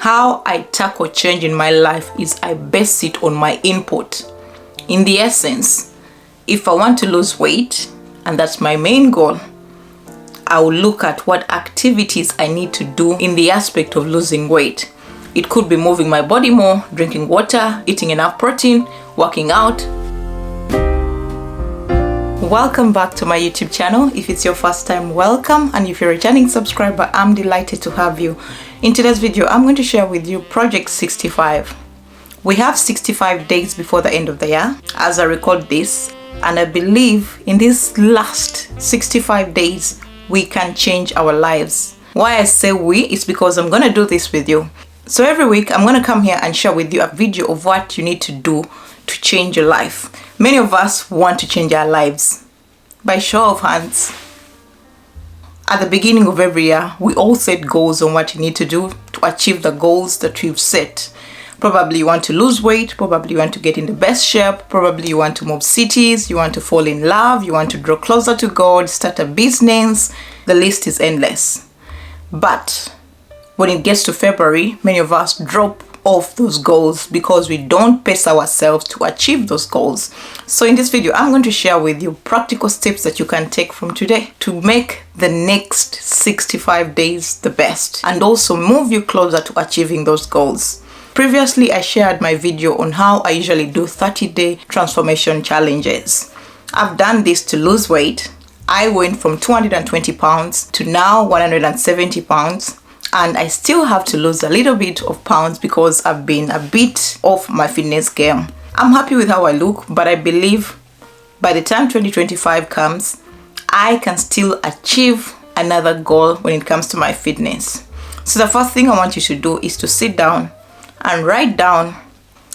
How I tackle change in my life is I base it on my input. In the essence, if I want to lose weight, and that's my main goal, I will look at what activities I need to do in the aspect of losing weight. It could be moving my body more, drinking water, eating enough protein, working out. Welcome back to my YouTube channel. If it's your first time, welcome, and if you're a returning subscriber, I'm delighted to have you. In today's video, I'm going to share with you Project 65. We have 65 days before the end of the year as I record this, and I believe in these last 65 days we can change our lives. Why I say we is because I'm going to do this with you. So every week I'm going to come here and share with you a video of what you need to do to change your life. Many of us want to change our lives. By show of hands, at the beginning of every year, we all set goals on what you need to do to achieve the goals that we've set. Probably you want to lose weight, probably you want to get in the best shape, probably you want to move cities, you want to fall in love, you want to draw closer to God, start a business. The list is endless. But when it gets to February, many of us drop off those goals because we don't pace ourselves to achieve those goals. So in this video, I'm going to share with you practical steps that you can take from today to make the next 65 days the best and also move you closer to achieving those goals. Previously, I shared my video on how I usually do 30-day transformation challenges. I've done this to lose weight. I went from 220 pounds to now 170 pounds. And I still have to lose a little bit of pounds because I've been a bit off my fitness game. I'm happy with how I look, but I believe by the time 2025 comes, I can still achieve another goal when it comes to my fitness. So the first thing I want you to do is to sit down and write down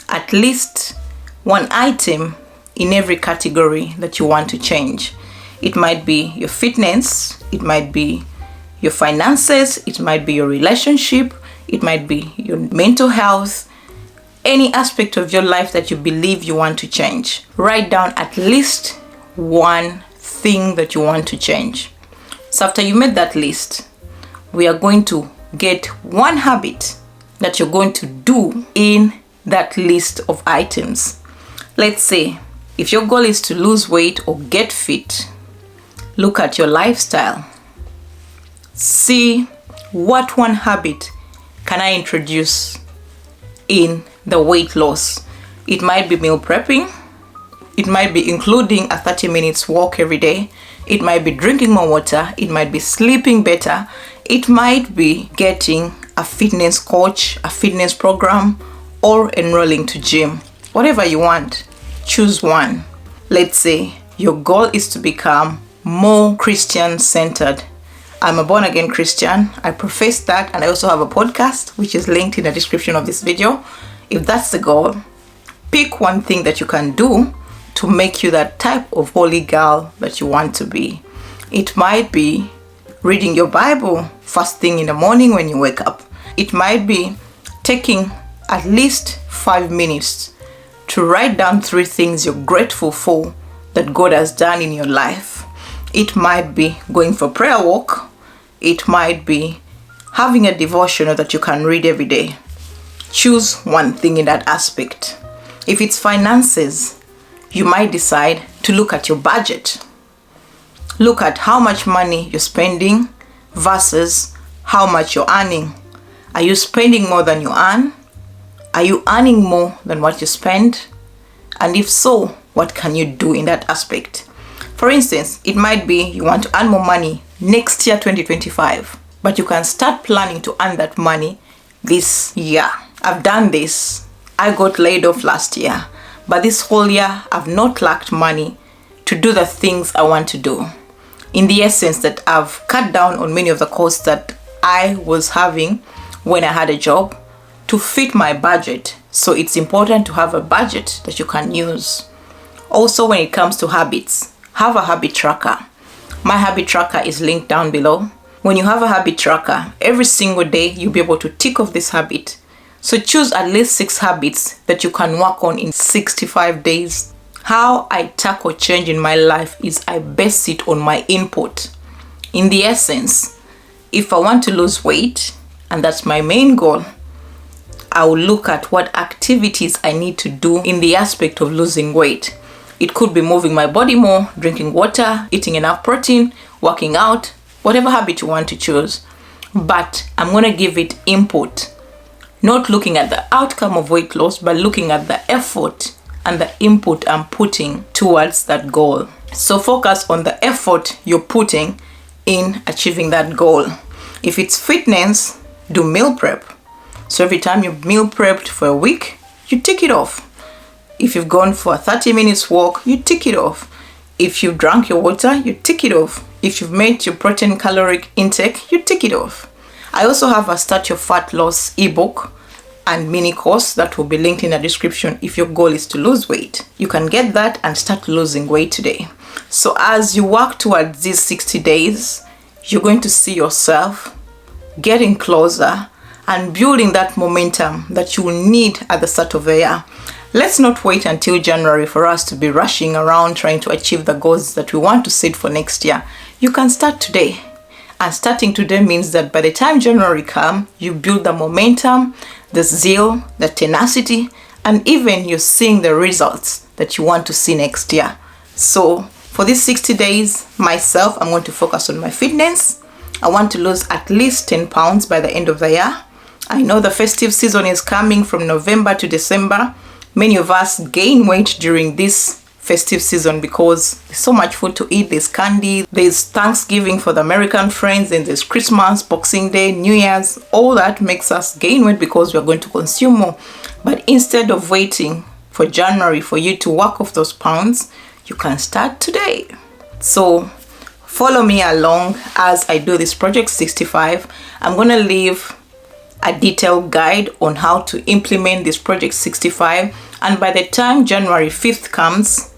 at least one item in every category that you want to change. It might be your fitness, it might be your finances, it might be your relationship, it might be your mental health, any aspect of your life that you believe you want to change. Write down at least one thing that you want to change. So after you made that list, we are going to get one habit that you're going to do in that list of items. Let's say if your goal is to lose weight or get fit, look at your lifestyle. See what one habit can I introduce in the weight loss. It might be meal prepping. It might be including a 30 minutes walk every day. It might be drinking more water. It might be sleeping better. It might be getting a fitness coach, a fitness program, or enrolling to gym. Whatever you want, choose one. Let's say your goal is to become more Christian-centered. I'm a born-again Christian. I profess that, and I also have a podcast which is linked in the description of this video. If that's the goal, pick one thing that you can do to make you that type of holy girl that you want to be. It might be reading your Bible first thing in the morning when you wake up. It might be taking at least 5 minutes to write down 3 things you're grateful for that God has done in your life. It might be going for prayer walk. It might be having a devotional that you can read every day. Choose one thing in that aspect. If it's finances, you might decide to look at your budget. Look at how much money you're spending versus how much you're earning. Are you spending more than you earn? Are you earning more than what you spend? And if so, what can you do in that aspect? For instance, it might be you want to earn more money next year, 2025, but you can start planning to earn that money this year. I've done this. I got laid off last year, but this whole year I've not lacked money to do the things I want to do. In the essence that I've cut down on many of the costs that I was having when I had a job to fit my budget. So it's important to have a budget that you can use. Also, when it comes to habits, have a habit tracker. My habit tracker is linked down below. When you have a habit tracker, every single day you'll be able to tick off this habit. So choose at least 6 habits that you can work on in 65 days. How I tackle change in my life is I base it on my input. In the essence, if I want to lose weight, and that's my main goal, I will look at what activities I need to do in the aspect of losing weight. It could be moving my body more, drinking water, eating enough protein, working out, whatever habit you want to choose. But I'm going to give it input, not looking at the outcome of weight loss, but looking at the effort and the input I'm putting towards that goal. So focus on the effort you're putting in achieving that goal. If it's fitness, do meal prep. So every time you've meal prepped for a week, you tick it off. If you've gone for a 30 minutes walk, you tick it off. If you've drank your water, you tick it off. If you've made your protein caloric intake, you tick it off. I also have a Start Your Fat Loss ebook and mini course that will be linked in the description if your goal is to lose weight. You can get that and start losing weight today. So as you work towards these 60 days, you're going to see yourself getting closer and building that momentum that you will need at the start of the year. Let's not wait until January for us to be rushing around trying to achieve the goals that we want to set for next year. You can start today. And starting today means that by the time January comes, you build the momentum, the zeal, the tenacity, and even you're seeing the results that you want to see next year. So for these 60 days, myself, I'm going to focus on my fitness. I want to lose at least 10 pounds by the end of the year. I know the festive season is coming from November to December. Many of us gain weight during this festive season because there's so much food to eat. There's candy, there's Thanksgiving for the American friends, and there's Christmas, Boxing Day, New Year's. All that makes us gain weight because we're going to consume more. But instead of waiting for January for you to work off those pounds, you can start today. So follow me along as I do this Project 65. I'm going to leave a detailed guide on how to implement this Project 65, and by the time January 5th comes,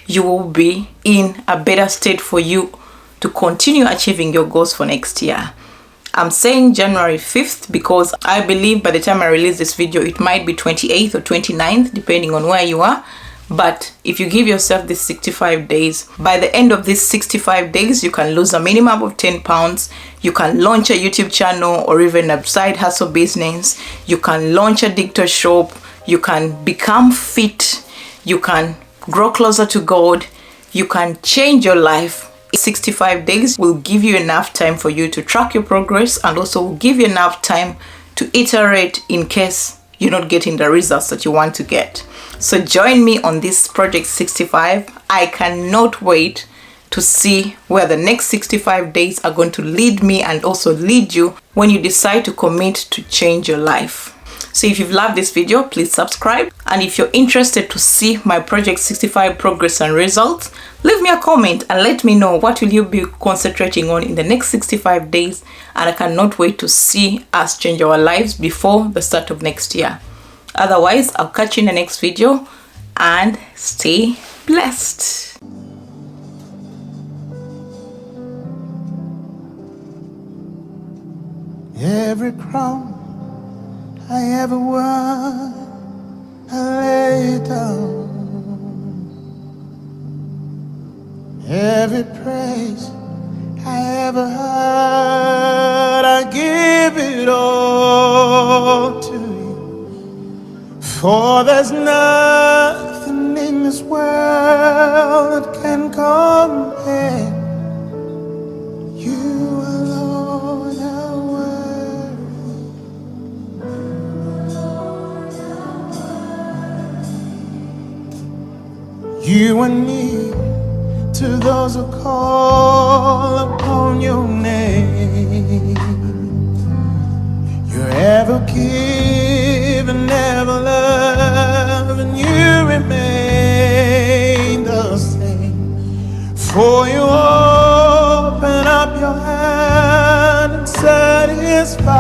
you will be in a better state for you to continue achieving your goals for next year. I'm saying January 5th because I believe by the time I release this video, it might be 28th or 29th, depending on where you are. But if you give yourself these 65 days, by the end of these 65 days, you can lose a minimum of 10 pounds. You can launch a YouTube channel or even a side hustle business. You can launch a digital shop. You can become fit. You can grow closer to God. You can change your life. 65 days will give you enough time for you to track your progress and also will give you enough time to iterate in case you're not getting the results that you want to get. So join me on this Project 65. I cannot wait to see where the next 65 days are going to lead me and also lead you when you decide to commit to change your life. So if you've loved this video, please subscribe. And if you're interested to see my Project 65 progress and results, leave me a comment and let me know what will you be concentrating on in the next 65 days. And I cannot wait to see us change our lives before the start of next year. Otherwise, I'll catch you in the next video and stay blessed. Every crown I ever won, I lay it down. Every praise I ever heard, I give it all to you. For there's nothing in this world that can compare. You alone are worthy. You are near to those who call upon your name. You're ever giving, never love, and you remain the same. For you open up your hand and satisfy